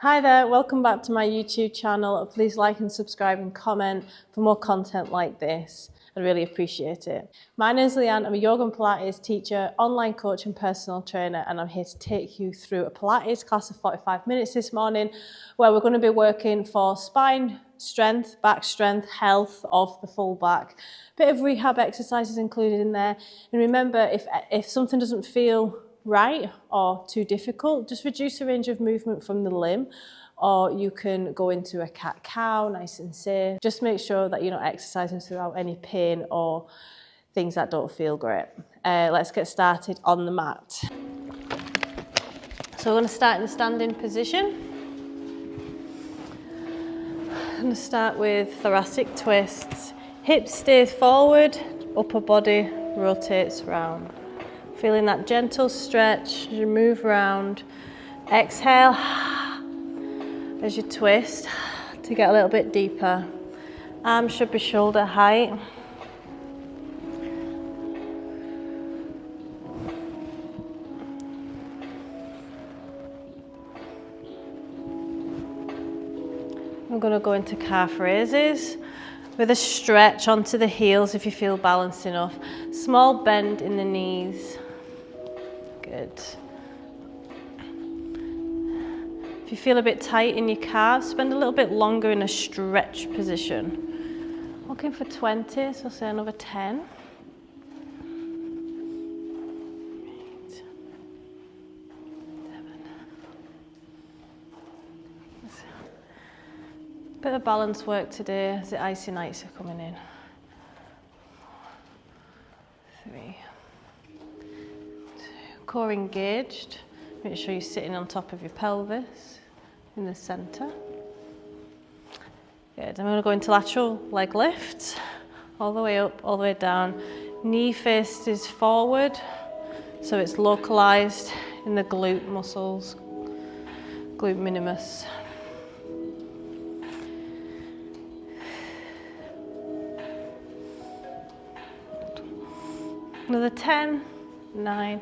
Hi there, welcome back to my YouTube channel. Please like and subscribe and comment for more content like this. I'd really appreciate it. My name is Leanne, I'm a Yoga and Pilates teacher, online coach and personal trainer, and I'm here to take you through a Pilates class of 45 minutes this morning where we're going to be working for spine strength, back strength, health of the full back. Bit of rehab exercises included in there. And remember, if something doesn't feel right or too difficult, just reduce the range of movement from the limb, or you can go into a cat-cow, nice and safe. Just make sure that you're not exercising without any pain or things that don't feel great. Let's get started on the mat. So we're going to start in the standing position. I'm going to start with thoracic twists. Hips stay forward, upper body rotates round. Feeling that gentle stretch as you move around. Exhale as you twist to get a little bit deeper. Arms should be shoulder height. I'm going to go into calf raises with a stretch onto the heels if you feel balanced enough. Small bend in the knees. Good. If you feel a bit tight in your calves, spend a little bit longer in a stretch position. Looking for 20, so say another 10. Eight, 7. Bit of balance work today as the icy nights are coming in. 3. Core engaged. Make sure you're sitting on top of your pelvis in the centre. Good. I'm going to go into lateral leg lifts. All the way up, all the way down. Knee faces forward, so it's localised in the glute muscles, glute minimus. Another 10, 9.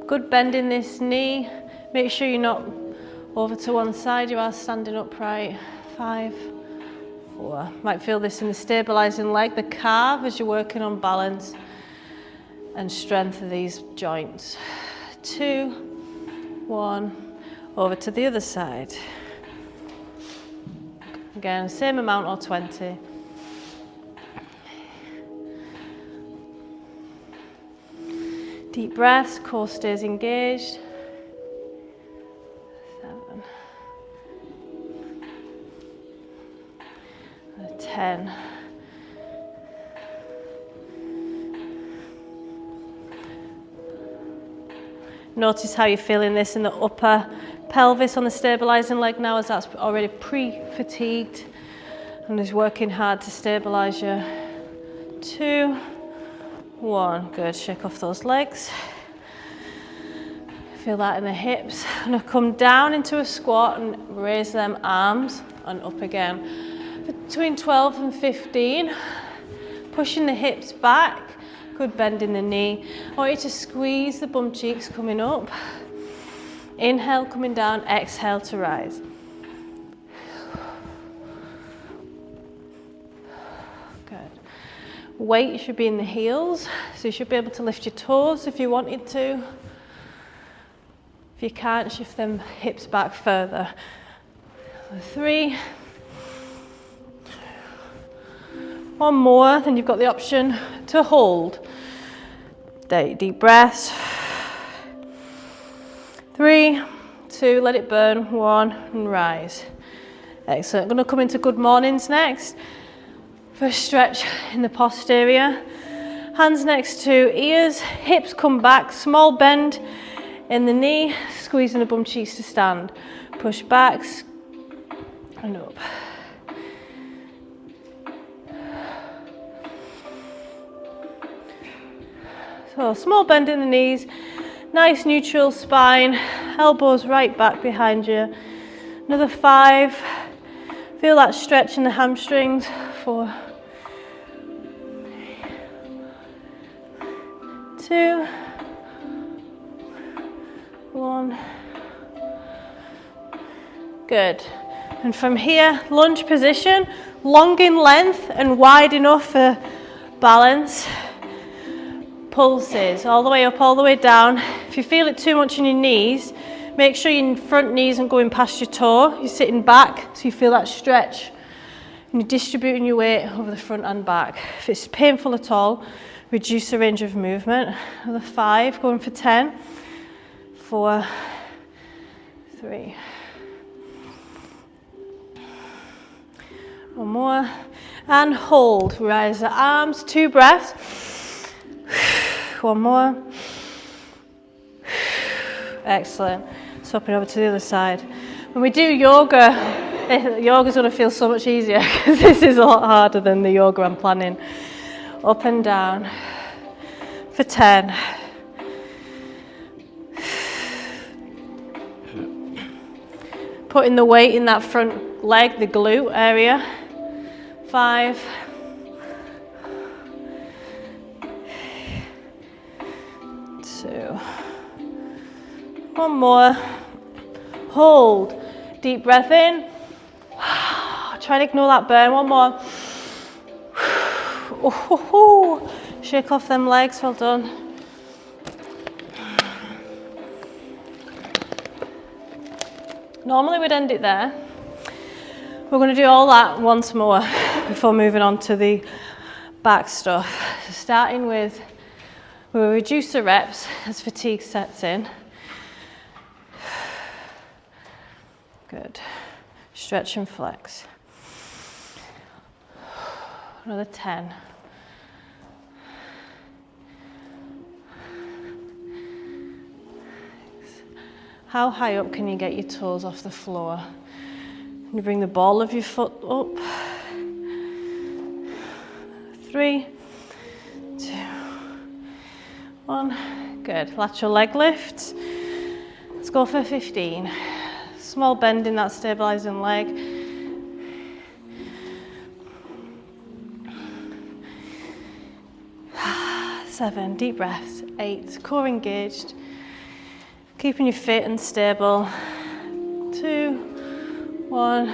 Good bend in this knee. Make sure you're not over to one side, you are standing upright. 5, 4. Might feel this in the stabilising leg, the calf as you're working on balance and strength of these joints. 2, 1. Over to the other side. Again, same amount or 20. Deep breaths, core stays engaged. 7. 10. Notice how you're feeling this in the upper pelvis on the stabilising leg now, as that's already pre-fatigued and is working hard to stabilise you. 2, 1, good, shake off those legs. Feel that in the hips. I'm going to come down into a squat and raise them arms and up again. Between 12 and 15, pushing the hips back, good bend in the knee. I want you to squeeze the bum cheeks coming up. Inhale, coming down, exhale to rise. Weight should be in the heels, so you should be able to lift your toes if you wanted to. If you can't, shift them hips back further. 3. One more, then you've got the option to hold. Deep breaths. 3, 2, let it burn. 1, and rise. Excellent. I'm going to come into good mornings next. First stretch in the posterior, hands next to ears, hips come back, small bend in the knee, squeezing the bum cheeks to stand. Push back and up. So small bend in the knees, nice neutral spine, elbows right back behind you. Another 5, feel that stretch in the hamstrings. 4, 2, 1, Good. And from here, lunge position, long in length and wide enough for balance. Pulses, all the way up, all the way down. If you feel it too much in your knees, make sure your front knee isn't going past your toe. You're sitting back, so you feel that stretch. And you're distributing your weight over the front and back. If it's painful at all, reduce the range of movement. Another 5, going for 10. 4, 3. One more. And hold. Rise the arms, 2 breaths. One more. Excellent. Swap it over to the other side. When we do yoga, yoga's going to feel so much easier because this is a lot harder than the yoga I'm planning. Up and down for 10. Putting the weight in that front leg, the glute area. 5. 2. One more. Hold. Deep breath in. Try to ignore that burn. One more. Shake off them legs. Well done. Normally we'd end it there. We're going to do all that once more before moving on to the back stuff. So starting with, we'll reduce the reps as fatigue sets in. Good. Stretch and flex. Another 10. How high up can you get your toes off the floor? You bring the ball of your foot up. 3, 2, 1. Good. Lateral leg lift. Let's go for 15. Small bend in that stabilizing leg. 7. Deep breaths. 8. Core engaged. Keeping you fit and stable. 2, 1.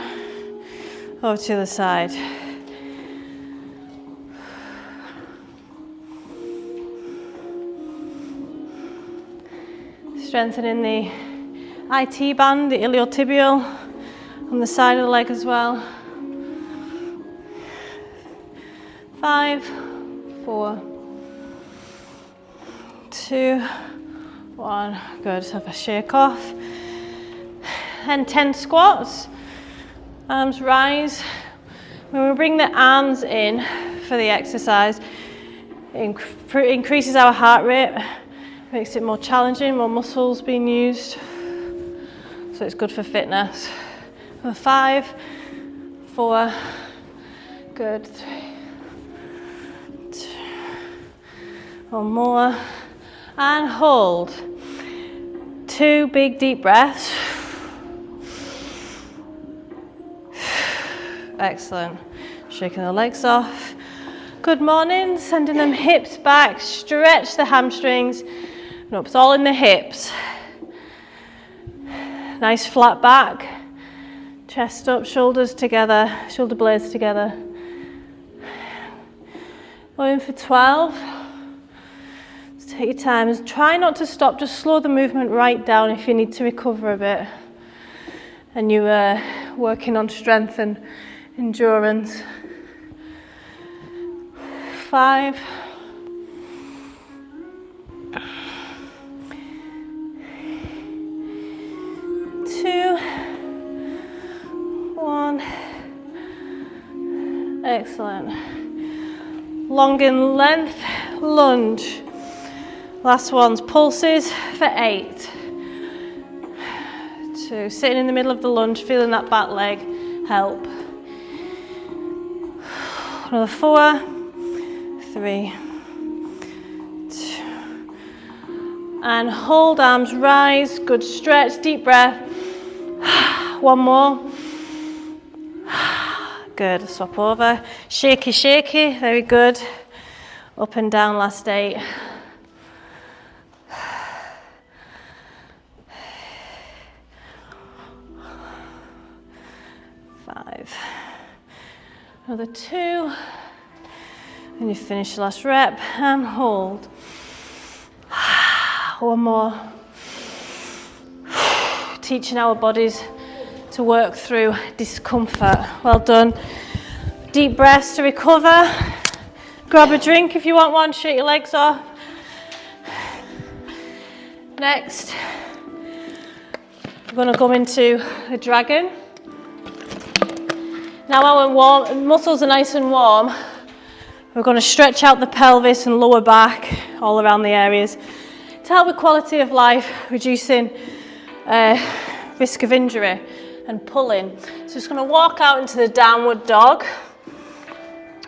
Over to the other side. Strengthening the IT band, the iliotibial, on the side of the leg as well. 5, 4, 2, 1. Good. Just have a shake off. And 10 squats. Arms rise. When we bring the arms in for the exercise, it increases our heart rate, makes it more challenging, more muscles being used. So it's good for fitness. 5, 4, good. 3, 2, one more. And hold. 2 big deep breaths. Excellent. Shaking the legs off. Good morning. Sending them hips back. Stretch the hamstrings. And up. It's all in the hips. Nice flat back. Chest up, shoulders together, shoulder blades together. Going for 12. Just take your time and try not to stop. Just slow the movement right down if you need to recover a bit. And you're working on strength and endurance. 5. 2, 1. Excellent. Long in length, lunge. Last one's pulses for 8. 2. Sitting in the middle of the lunge, feeling that back leg help. Another 4, 3, 2. And hold, arms rise. Good stretch, deep breath. One more. Good. Swap over. Shaky, shaky. Very good. Up and down, last 8. 5. Another 2. And you finish the last rep and hold. 1 more. Teaching our bodies to work through discomfort. Well done. Deep breaths to recover. Grab a drink if you want one, shake your legs off. Next, we're going to go into a dragon. Now our muscles are nice and warm, we're going to stretch out the pelvis and lower back all around the areas to help with quality of life, reducing risk of injury and pulling. So just going to walk out into the downward dog.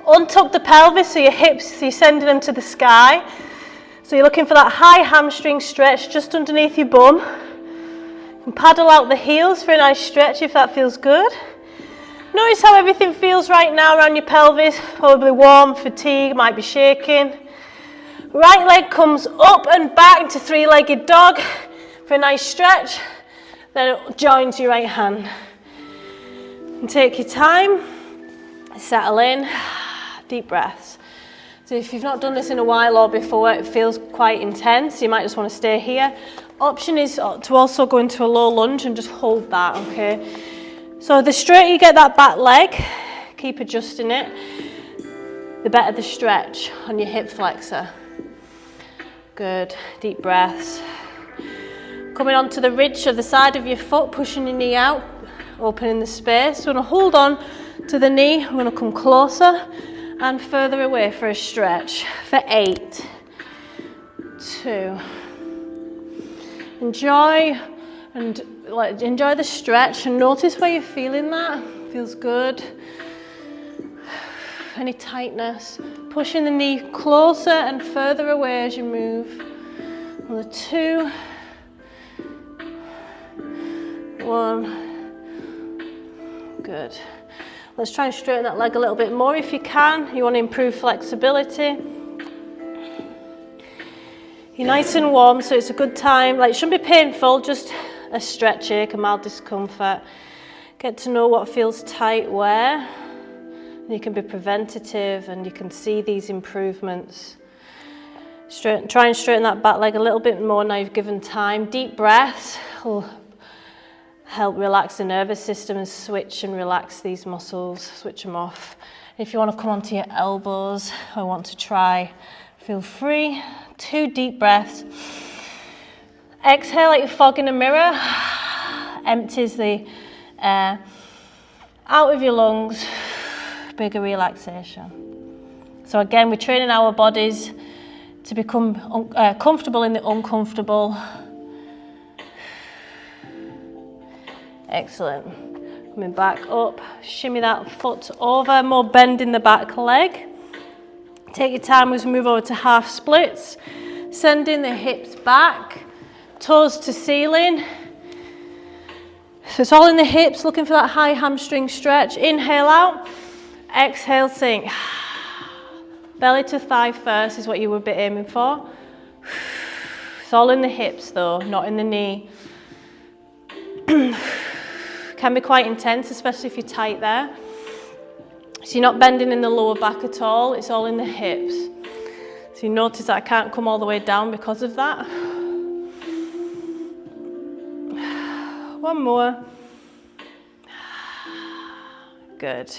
Untuck the pelvis so your hips, you're sending them to the sky. So you're looking for that high hamstring stretch just underneath your bum. And paddle out the heels for a nice stretch if that feels good. Notice how everything feels right now around your pelvis. Probably warm, fatigue, might be shaking. Right leg comes up and back into 3-legged dog for a nice stretch. Then it joins your right hand. And take your time, settle in, deep breaths. So if you've not done this in a while or before, it feels quite intense, you might just want to stay here. Option is to also go into a low lunge and just hold that, okay? So the straighter you get that back leg, keep adjusting it, the better the stretch on your hip flexor. Good, deep breaths. Coming onto the ridge of the side of your foot, pushing your knee out, opening the space. We're going to hold on to the knee, we're going to come closer and further away for a stretch for 8, 2. Enjoy the stretch and notice where you're feeling that. Feels good. Any tightness. Pushing the knee closer and further away as you move. Another 2, 1. Good. Let's try and straighten that leg a little bit more if you can. You want to improve flexibility. You're nice and warm, so it's a good time. It shouldn't be painful, just a stretch ache, a mild discomfort. Get to know what feels tight where. You can be preventative and you can see these improvements. Try and straighten that back leg a little bit more now you've given time. Deep breaths will help relax the nervous system and switch and relax these muscles, switch them off. If you want to come onto your elbows or want to try, feel free. 2 deep breaths. Exhale like you're fogging a mirror. Empties the air out of your lungs. Bigger relaxation. So again, we're training our bodies to become comfortable in the uncomfortable. Excellent. Coming back up, shimmy that foot over, more bend in the back leg. Take your time as we move over to half splits. Sending the hips back, toes to ceiling. So it's all in the hips, looking for that high hamstring stretch. Inhale out, exhale sink. Belly to thigh first is what you would be aiming for. It's all in the hips though, not in the knee. Can be quite intense, especially if you're tight there. So you're not bending in the lower back at all, it's all in the hips. So you notice that I can't come all the way down because of that. 1 more. Good.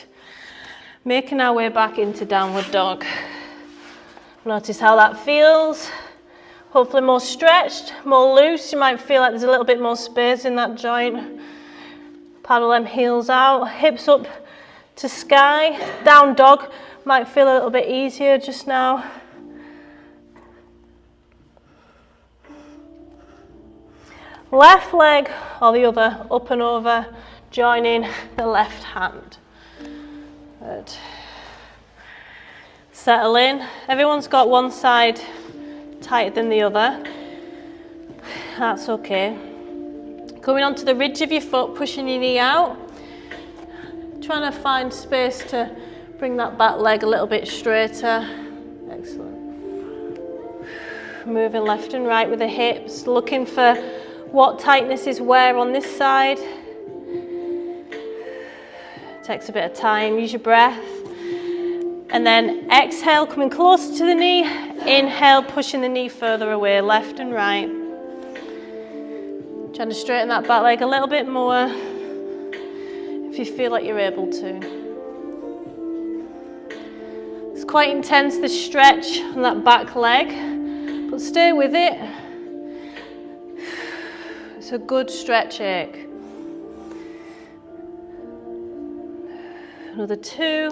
Making our way back into downward dog. Notice how that feels. Hopefully more stretched, more loose. You might feel like there's a little bit more space in that joint. Paddle them heels out, hips up to sky. Down dog might feel a little bit easier just now. Left leg or the other, up and over, joining the left hand. Good. Settle in. Everyone's got one side tighter than the other. That's okay. Coming onto the ridge of your foot, pushing your knee out. Trying to find space to bring that back leg a little bit straighter. Excellent. Moving left and right with the hips, looking for what tightness is where on this side. Takes a bit of time. Use your breath. And then exhale, coming closer to the knee. Inhale, pushing the knee further away, left and right. Trying to straighten that back leg a little bit more if you feel like you're able to. It's quite intense, the stretch on that back leg, but stay with it. It's a good stretch ache. Another 2.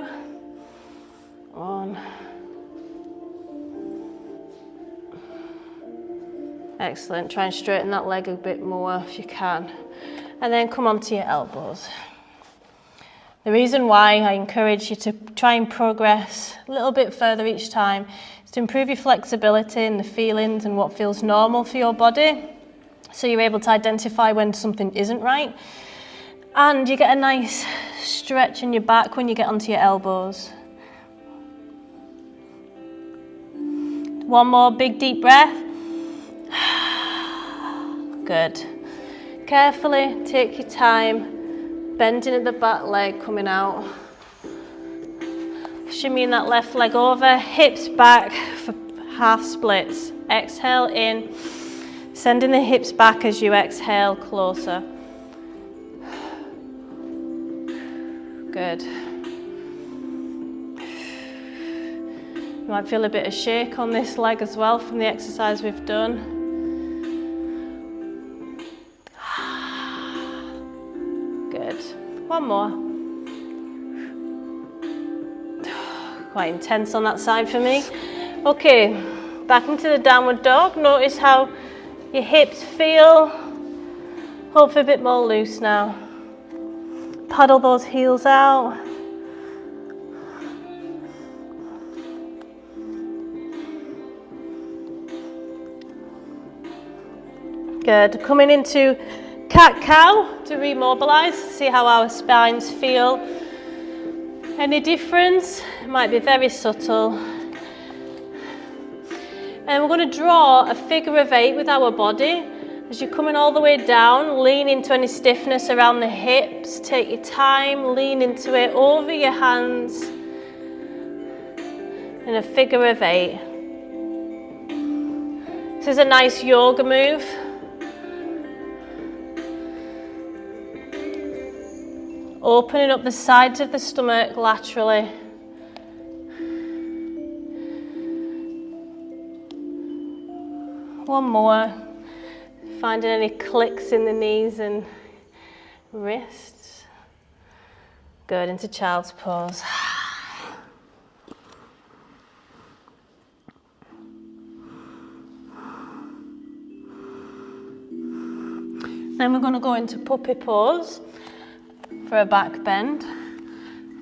1. Excellent. Try and straighten that leg a bit more if you can. And then come onto your elbows. The reason why I encourage you to try and progress a little bit further each time is to improve your flexibility and the feelings and what feels normal for your body. So you're able to identify when something isn't right. And you get a nice stretch in your back when you get onto your elbows. One more big deep breath. Good. Carefully take your time, bending at the back leg, coming out. Shimmying that left leg over, hips back for half splits. Exhale in, sending the hips back as you exhale closer. Good. You might feel a bit of shake on this leg as well from the exercise we've done. Good. One more. Quite intense on that side for me. Okay, back into the downward dog. Notice how your hips feel. Hopefully a bit more loose now. Paddle those heels out. Good. Coming into cat-cow to remobilize, see how our spines feel. Any difference? It might be very subtle. And we're going to draw a figure of 8 with our body. As you're coming all the way down, lean into any stiffness around the hips. Take your time, lean into it over your hands. In a figure of 8. This is a nice yoga move. Opening up the sides of the stomach laterally. One more. Finding any clicks in the knees and wrists. Good, into child's pose. Then we're going to go into puppy pose. For a back bend.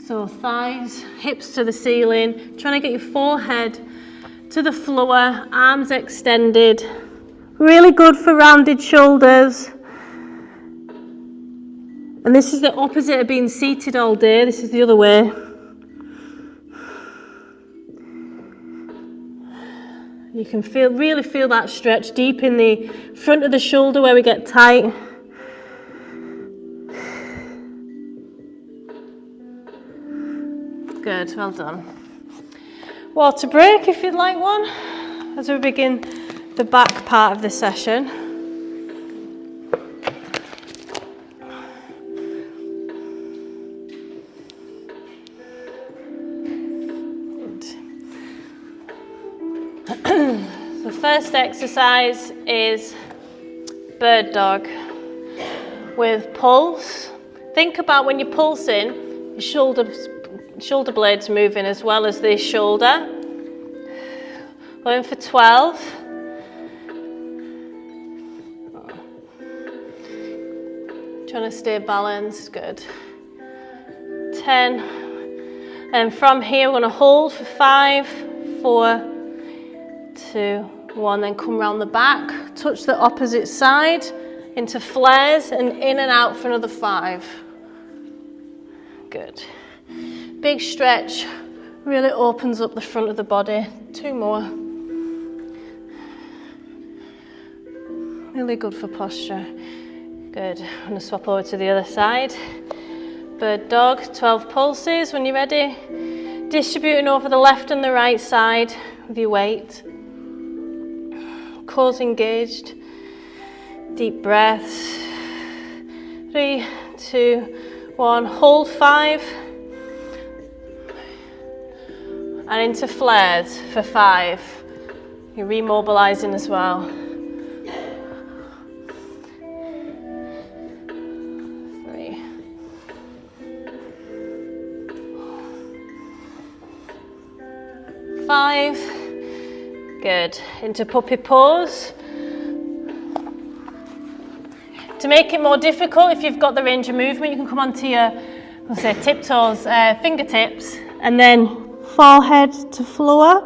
So thighs, hips to the ceiling, trying to get your forehead to the floor, arms extended. Really good for rounded shoulders. And this is the opposite of being seated all day. This is the other way. You can really feel that stretch deep in the front of the shoulder where we get tight. Good, well done. Water break if you'd like one, as we begin the back part of the session. The first exercise is bird dog with pulse. Think about when you're pulsing, your shoulder blades moving as well as the shoulder. Going for 12. Trying to stay balanced, good. 10. And from here we're going to hold for 5, 4, 2, 1. Then come round the back, touch the opposite side into flares and in and out for another 5. Good. Big stretch, really opens up the front of the body. 2 more. Really good for posture. Good. I'm going to swap over to the other side. bird dog, 12 pulses. When you're ready, distributing over the left and the right side with your weight. Cores engaged. Deep breaths. 3, 2, 1. Hold 5. And into flares for 5. You're remobilizing as well. 3. 5. Good. Into puppy pose. To make it more difficult, if you've got the range of movement, you can come onto your, let's say, tiptoes, fingertips, and then forehead to floor.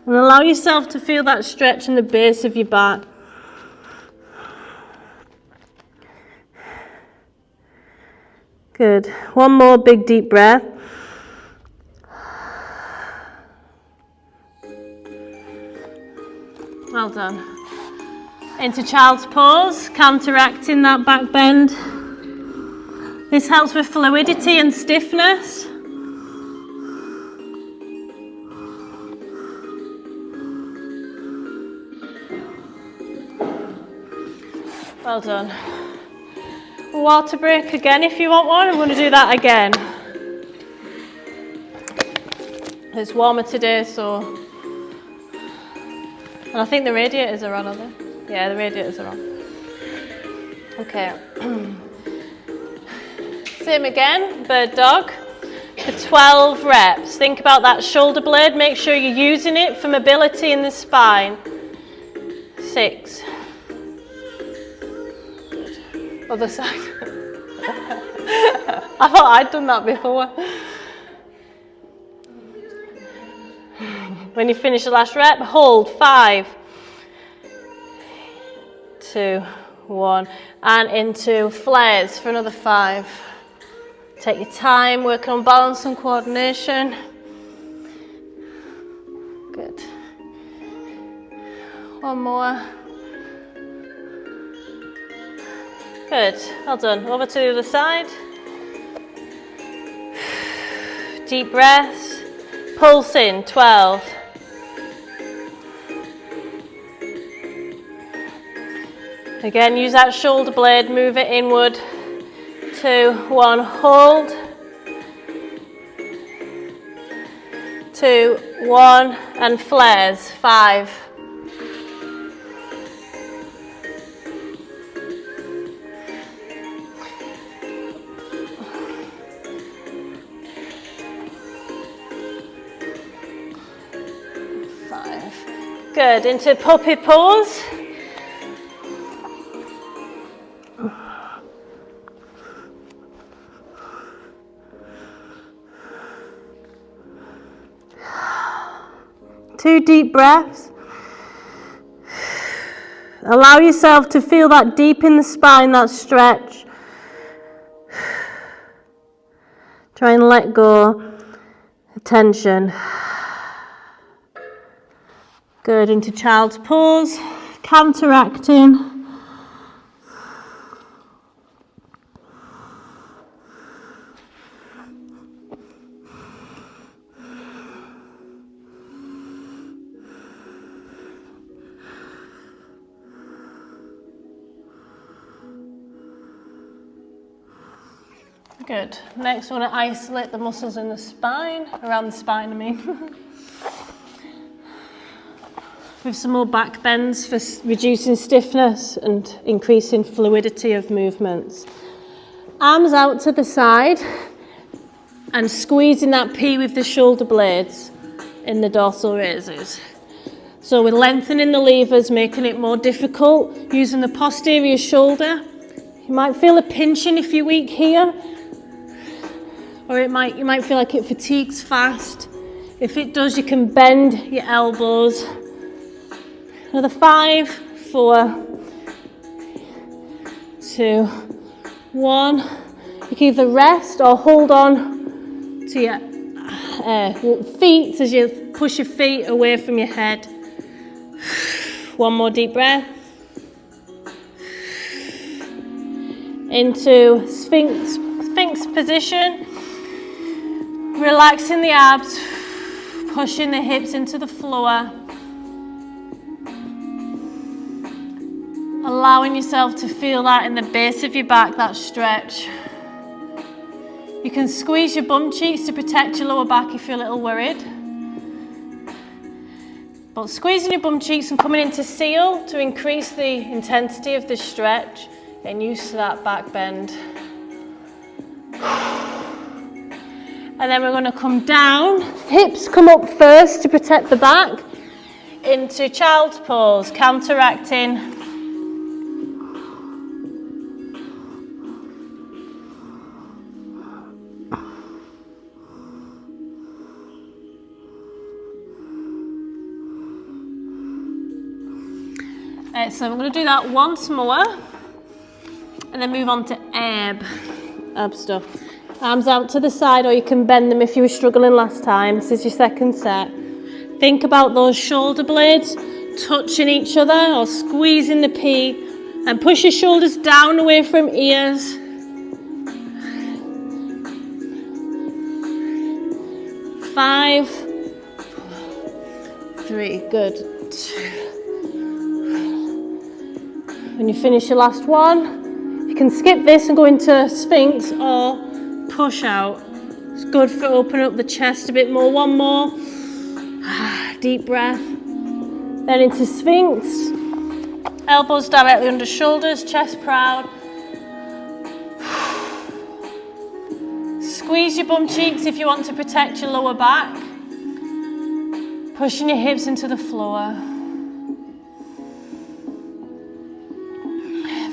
And allow yourself to feel that stretch in the base of your back. Good. One more big deep breath. Well done. Into child's pose, counteracting that back bend. This helps with fluidity and stiffness. Well done. Water break again if you want one. I'm going to do that again. It's warmer today, so... And I think the radiators are on, are they? Yeah, the radiators are on. Okay. Same again, bird dog. For 12 reps. Think about that shoulder blade. Make sure you're using it for mobility in the spine. 6. Good. Other side. I thought I'd done that before. When you finish the last rep, hold 5, 2, 1, and into flares for another 5. Take your time, working on balance and coordination. Good. One more. Good, well done. Over to the other side. Deep breaths. Pulse in, 12. Again, use that shoulder blade, move it inward. 2, 1, hold. 2, 1, and flares, 5. Good, into puppy pose. Two deep breaths. Allow yourself to feel that deep in the spine, that stretch. Try and let go the tension. Good, into child's pose, counteracting. Good. Next, we want to isolate the muscles in the spine, around the spine, I mean. With some more back bends for reducing stiffness and increasing fluidity of movements. Arms out to the side and squeezing that P with the shoulder blades in the dorsal raises. So we're lengthening the levers, making it more difficult, using the posterior shoulder. You might feel a pinching if you're weak here, or you might feel like it fatigues fast. If it does, you can bend your elbows. Another 5, 4, 2, 1. You can either rest or hold on to your feet as you push your feet away from your head. One more deep breath. Into Sphinx position. Relaxing the abs, pushing the hips into the floor. Allowing yourself to feel that in the base of your back, that stretch. You can squeeze your bum cheeks to protect your lower back if you're a little worried. But squeezing your bum cheeks and coming into seal to increase the intensity of the stretch, getting used to that back bend. And then we're going to come down, hips come up first to protect the back, into child's pose, counteracting. So I'm going to do that once more and then move on to ab stuff. Arms out to the side, or you can bend them if you were struggling last time. This is your second set. Think about those shoulder blades touching each other or squeezing the P, and push your shoulders down away from ears. Five, 3, good. When you finish your last one, you can skip this and go into Sphinx or push out. It's good for opening up the chest a bit more. One more. Deep breath. Then into Sphinx. Elbows directly under shoulders, chest proud. Squeeze your bum cheeks if you want to protect your lower back. Pushing your hips into the floor.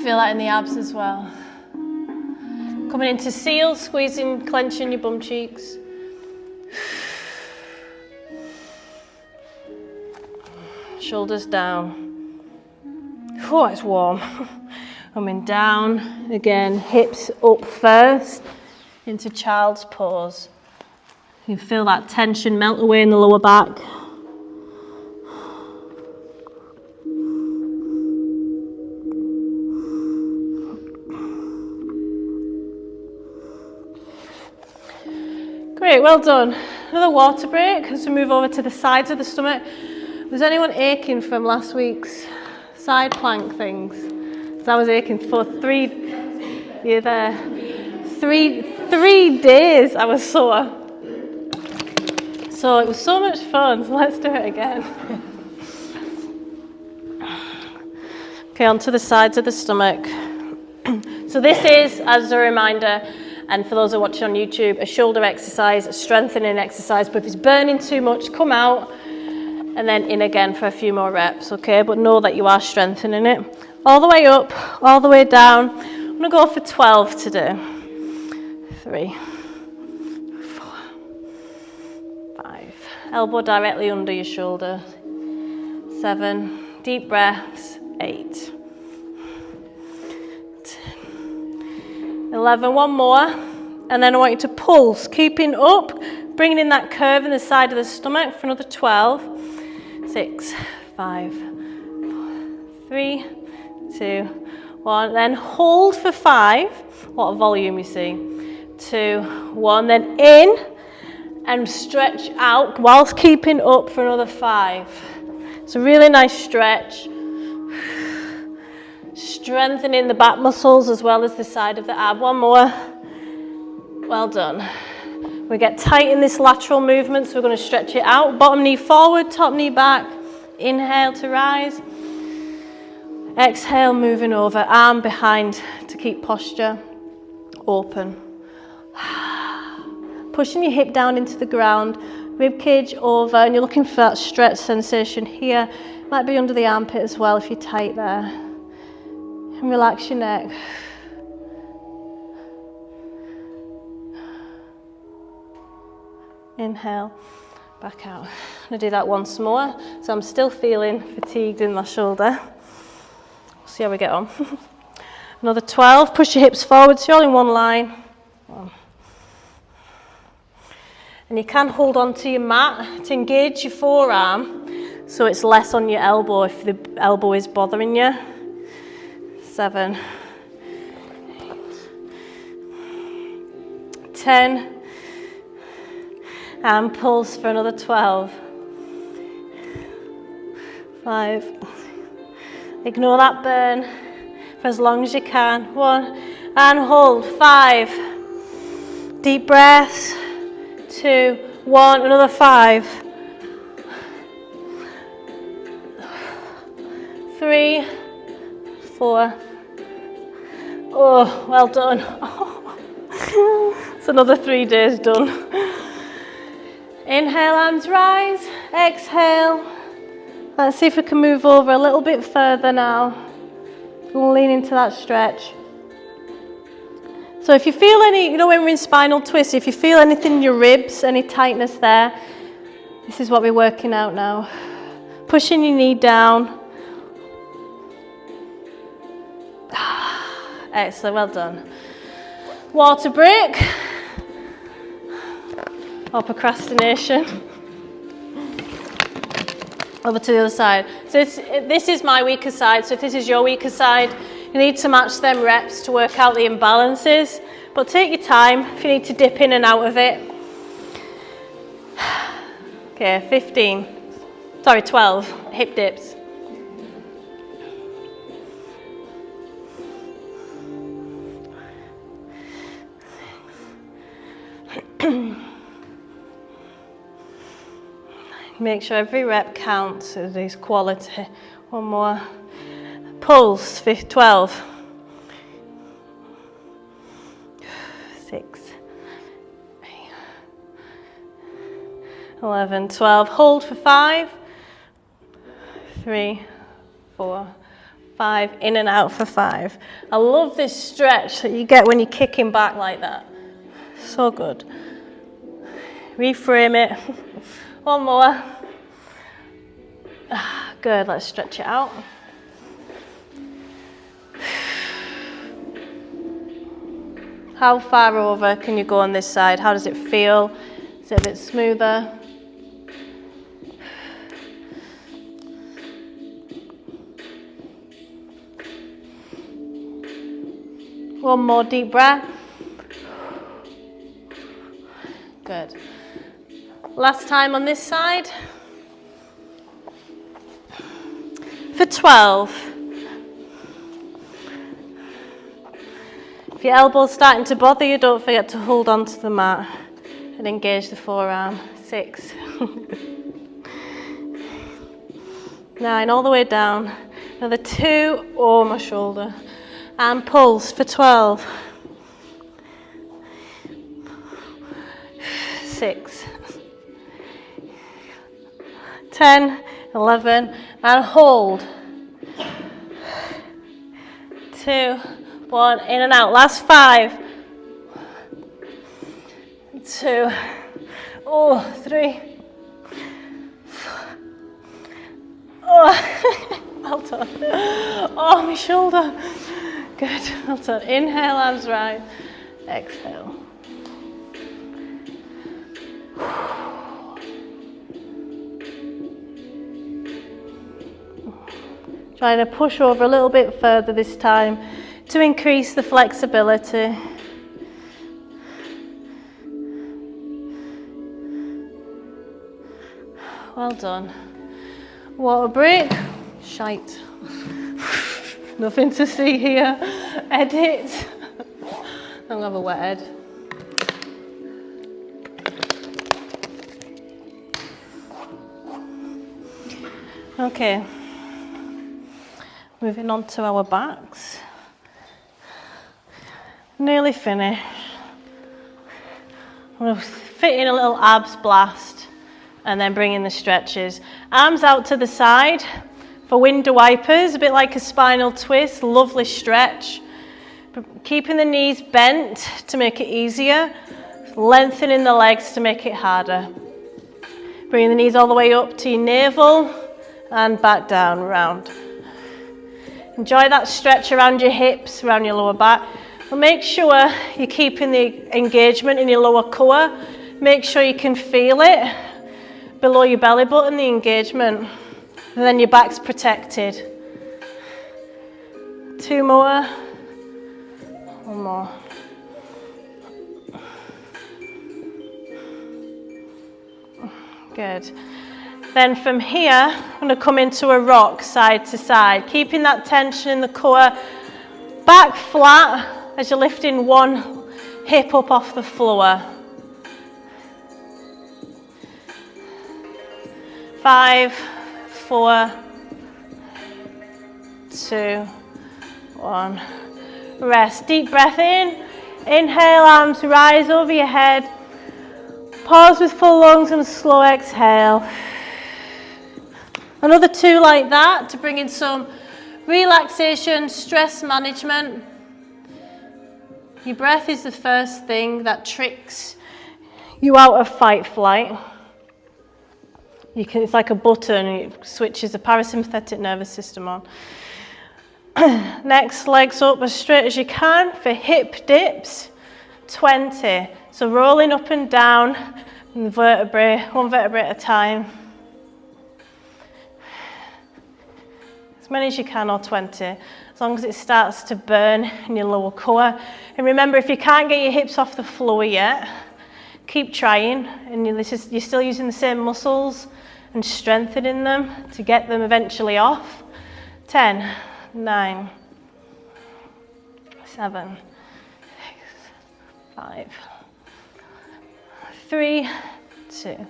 Feel that in the abs as well. Coming into seal, squeezing, clenching your bum cheeks. Shoulders down. Oh, it's warm. Coming down again, hips up first into child's pose. You feel that tension melt away in the lower back. Great, well done. Another water break as we move over to the sides of the stomach. Was anyone aching from last week's side plank things? Because I was aching for 3 days I was sore. So it was so much fun, so let's do it again. Okay, onto the sides of the stomach. So this is, as a reminder, and for those who are watching on YouTube, a shoulder exercise, a strengthening exercise. But if it's burning too much, come out and then in again for a few more reps, okay? But know that you are strengthening it. All the way up, all the way down. I'm going to go for 12 to do. 3, 4, 5. Elbow directly under your shoulder. 7. Deep breaths. 8. 11, one more, and then I want you to pulse, keeping up, bringing in that curve in the side of the stomach for another 12. 6, 5, 4, 3, 2, 1, then hold for 5, a lot of volume you see, 2, 1, then in, and stretch out whilst keeping up for another 5. It's a really nice stretch. Strengthening the back muscles as well as the side of the ab. One more. Well done. We get tight in this lateral movement, so we're going to stretch it out. Bottom knee forward, top knee back. Inhale to rise. Exhale, moving over. Arm behind to keep posture open. Pushing your hip down into the ground. Rib cage over, and you're looking for that stretch sensation here. Might be under the armpit as well if you're tight there. And relax your neck. Inhale, back out. I'm going to do that once more. So I'm still feeling fatigued in my shoulder. We'll see how we get on. Another 12. Push your hips forward, so you're all in one line. 1. And you can hold on to your mat to engage your forearm. so it's less on your elbow if the elbow is bothering you. 7, 10, and pulse for another 12. 5, ignore that burn for as long as you can. 1, and hold. 5, deep breaths. 2, 1, another 5. 3, 4. Oh, well done. It's another 3 days done. Inhale, arms rise. Exhale. Let's see if we can move over a little bit further now. We'll lean into that stretch. So if you feel any, when we're in spinal twist, if you feel anything in your ribs, any tightness there, this is what we're working out now. Pushing your knee down. Excellent, well done. Water break. Or procrastination. Over to the other side. So this is my weaker side, so if this is your weaker side, you need to match them reps to work out the imbalances, but take your time if you need to dip in and out of it. Okay, 12 hip dips. Make sure every rep counts, so there's quality. One more. Pulse, 12. 6, 8, 11, 12. Hold for 5. 3, 4, 5. In and out for 5. I love this stretch that you get when you're kicking back like that. So good. Reframe it. One more. Good, let's stretch it out. How far over can you go on this side? How does it feel? Is it a bit smoother? One more deep breath. Good. Last time on this side. For 12. If your elbow's starting to bother you, don't forget to hold on to the mat and engage the forearm. 6. 9, all the way down. Another 2, oh, my shoulder. And pulse for 12. 6. 10, 11, and hold. 2, 1, in and out. Last 5. 2, 3. Oh, well done. Oh, my shoulder. Good, well done. Inhale, arms rise. Exhale. Trying to push over a little bit further this time to increase the flexibility. Well done. Water break. Shite. Nothing to see here. Edit. I'm going to have a wet head. Okay. Moving on to our backs. Nearly finished. I'm going to fit in a little abs blast and then bring in the stretches. Arms out to the side for window wipers, a bit like a spinal twist. Lovely stretch. Keeping the knees bent to make it easier. Lengthening the legs to make it harder. Bringing the knees all the way up to your navel and back down, round. Enjoy that stretch around your hips, around your lower back. But make sure you're keeping the engagement in your lower core. Make sure you can feel it below your belly button, the engagement. And then your back's protected. 2 more. 1 more. Good. Then from here, I'm going to come into a rock side to side, keeping that tension in the core. Back flat as you're lifting one hip up off the floor. 5, 4, 2, 1. Rest. Deep breath in. Inhale, arms rise over your head. Pause with full lungs and a slow exhale. Another 2 like that to bring in some relaxation, stress management. Your breath is the first thing that tricks you out of fight flight. It's like a button, it switches the parasympathetic nervous system on. Next, legs up as straight as you can for hip dips. 20. So rolling up and down the vertebrae, one vertebrae at a time. As many as you can, or 20, as long as it starts to burn in your lower core. And remember, if you can't get your hips off the floor yet, keep trying, and you're still using the same muscles and strengthening them to get them eventually off. 10, 9, 7, 6, 5, 3, 2,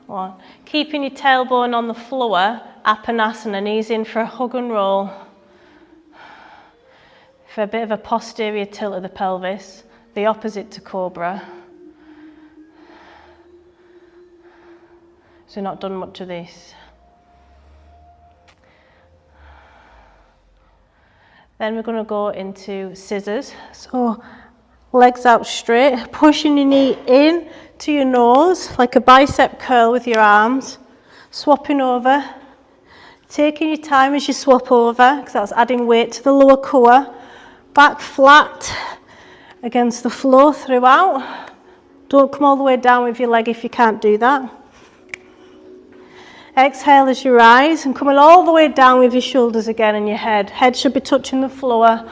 1. Keeping your tailbone on the floor, Apanasana, knees in for a hug and roll. For a bit of a posterior tilt of the pelvis, the opposite to Cobra. So not done much of this. Then we're going to go into scissors. So legs out straight, pushing your knee in to your nose, like a bicep curl with your arms. Swapping over. Taking your time as you swap over, because that's adding weight to the lower core. Back flat against the floor throughout. Don't come all the way down with your leg if you can't do that. Exhale as you rise and coming all the way down with your shoulders again and your head. Head should be touching the floor.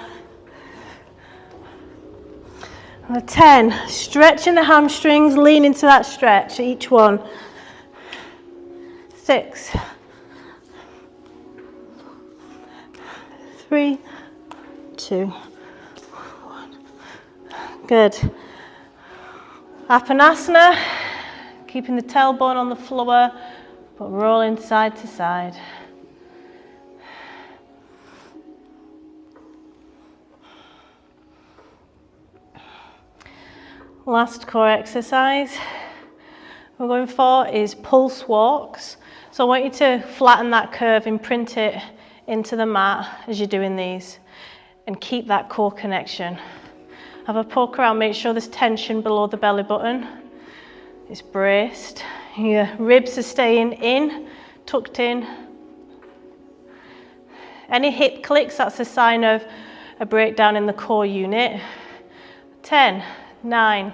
And 10, stretching the hamstrings, lean into that stretch, each one. 6, 3, 2, 1. Good. Apanasana, keeping the tailbone on the floor, but rolling side to side. Last core exercise we're going for is pulse walks. So I want you to flatten that curve, imprint it into the mat as you're doing these, and keep that core connection. Have a poke around, make sure there's tension below the belly button. It's braced. Your ribs are staying in, tucked in. Any hip clicks, that's a sign of a breakdown in the core unit. 10, 9,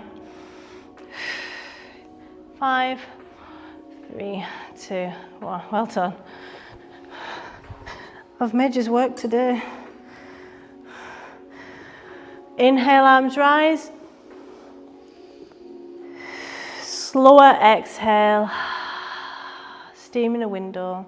5, 3, 2, 1. Well done. I've made you work today. Inhale, arms rise. Slower exhale. Steam in a window.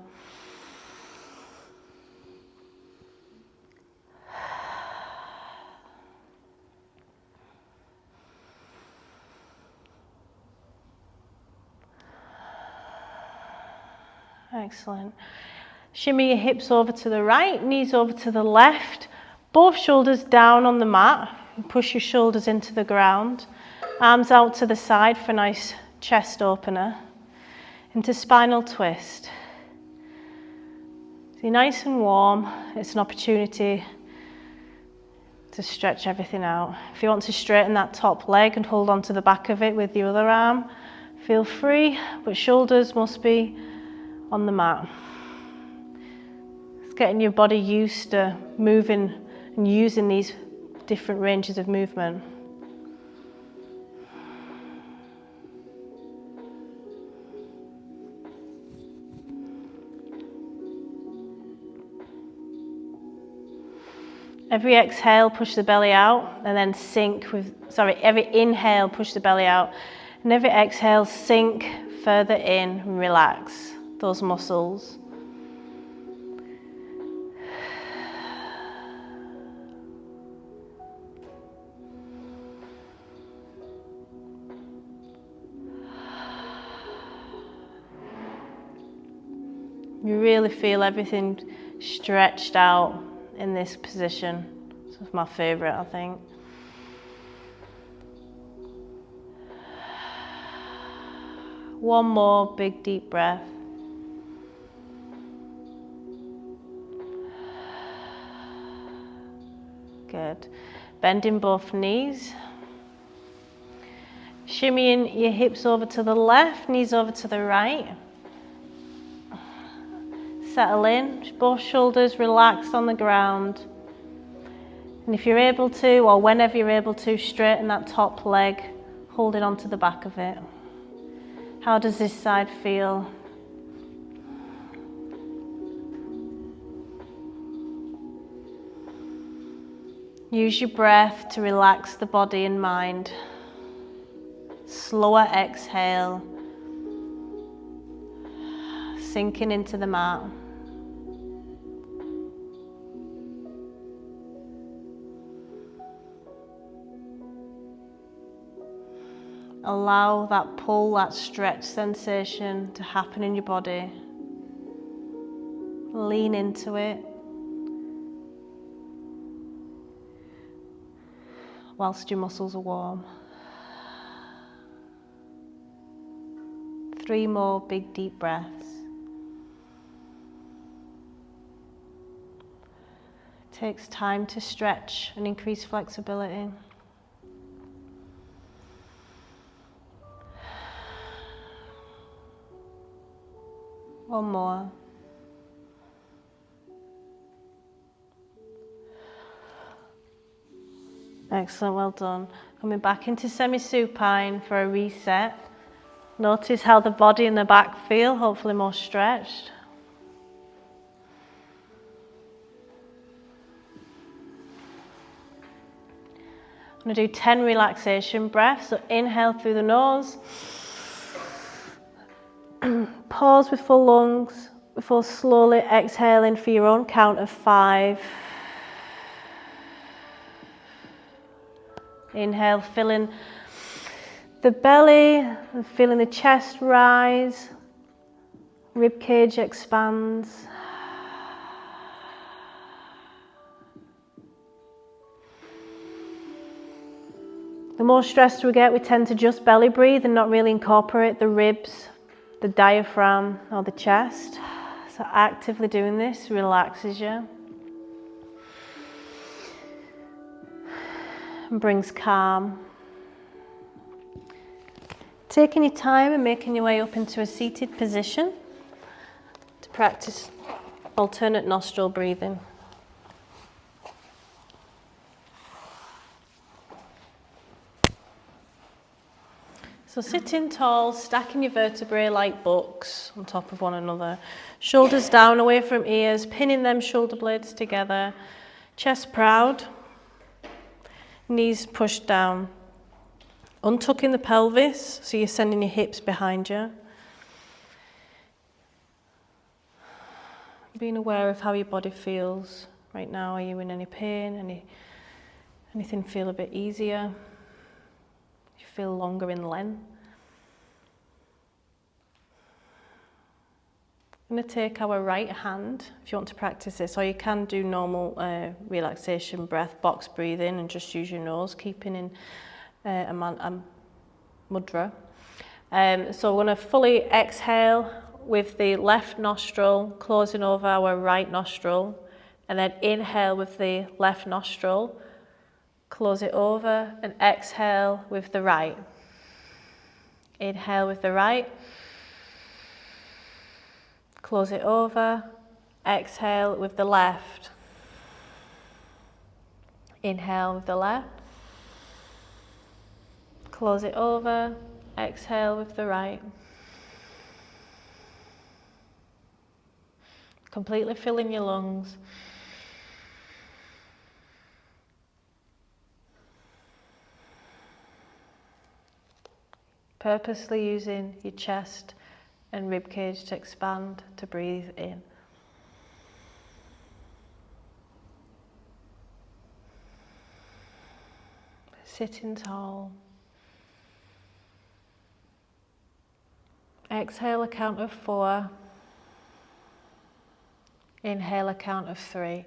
Excellent. Shimmy your hips over to the right, knees over to the left, both shoulders down on the mat. Push your shoulders into the ground. Arms out to the side for a nice chest opener. Into spinal twist. So you're nice and warm. It's an opportunity to stretch everything out. If you want to straighten that top leg and hold on to the back of it with the other arm, feel free, but shoulders must be on the mat. It's getting your body used to moving and using these different ranges of movement. Every exhale, push the belly out, and then sink with, every inhale, push the belly out, and every exhale, sink further in and relax those muscles. You really feel everything stretched out in this position. It's my favourite, I think. One more big deep breath. Good. Bending both knees. Shimmying your hips over to the left, knees over to the right. Settle in, both shoulders relaxed on the ground. And if you're able to, or whenever you're able to, straighten that top leg, holding onto the back of it. How does this side feel? Use your breath to relax the body and mind. Slower exhale, sinking into the mat. Allow that pull, that stretch sensation to happen in your body. Lean into it whilst your muscles are warm. 3 more big deep breaths. It takes time to stretch and increase flexibility. One more. Excellent, well done. Coming back into semi-supine for a reset. Notice how the body and the back feel, hopefully more stretched. I'm going to do 10 relaxation breaths. So inhale through the nose. Pause with full lungs before slowly exhaling for your own count of 5. Inhale, filling the belly and feeling the chest rise, rib cage expands. The more stressed we get, we tend to just belly breathe and not really incorporate the ribs, the diaphragm or the chest. So actively doing this relaxes you and brings calm. Taking your time and making your way up into a seated position to practice alternate nostril breathing. So sitting tall, stacking your vertebrae like books on top of one another. Shoulders down away from ears, pinning them shoulder blades together. Chest proud. Knees pushed down. Untucking the pelvis, so you're sending your hips behind you. Being aware of how your body feels right now. Are you in any pain? Anything feel a bit easier? You feel longer in length. I'm going to take our right hand, if you want to practice this, or you can do normal relaxation breath, box breathing, and just use your nose, keeping in a mudra. So we're going to fully exhale with the left nostril, closing over our right nostril, and then inhale with the left nostril, close it over, and exhale with the right. Inhale with the right, close it over, exhale with the left. Inhale with the left, close it over, exhale with the right. Completely filling your lungs. purposely using your chest and rib cage to expand, to breathe in. Sitting tall. Exhale a count of 4. Inhale a count of 3.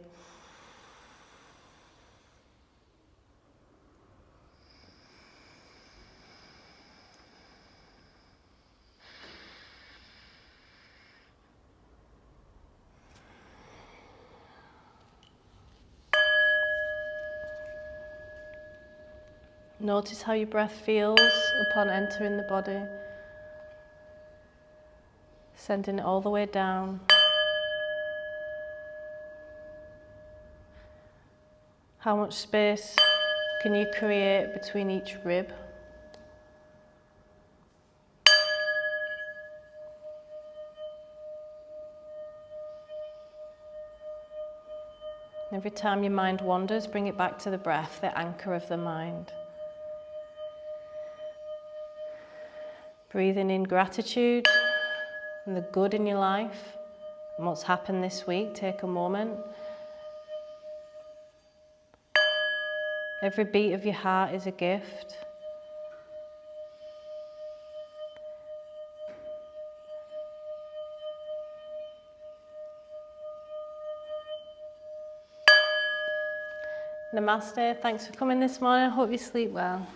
Notice how your breath feels upon entering the body, sending it all the way down. How much space can you create between each rib? Every time your mind wanders, bring it back to the breath, the anchor of the mind. Breathing in gratitude and the good in your life and what's happened this week. Take a moment. Every beat of your heart is a gift. Namaste. Thanks for coming this morning. I hope you sleep well.